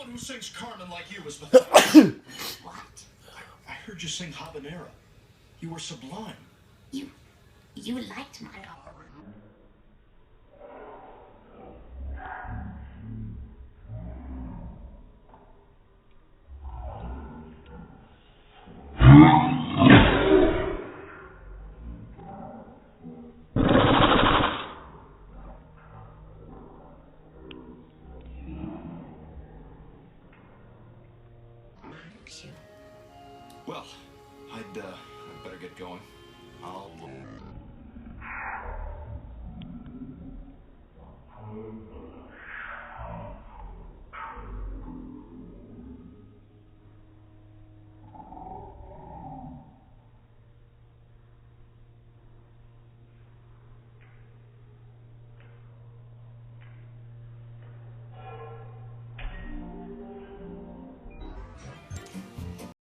who sings Carmen like you was pathetic. What? I heard you sing Habanera. You were sublime. You liked my opera. Well, I'd better get going.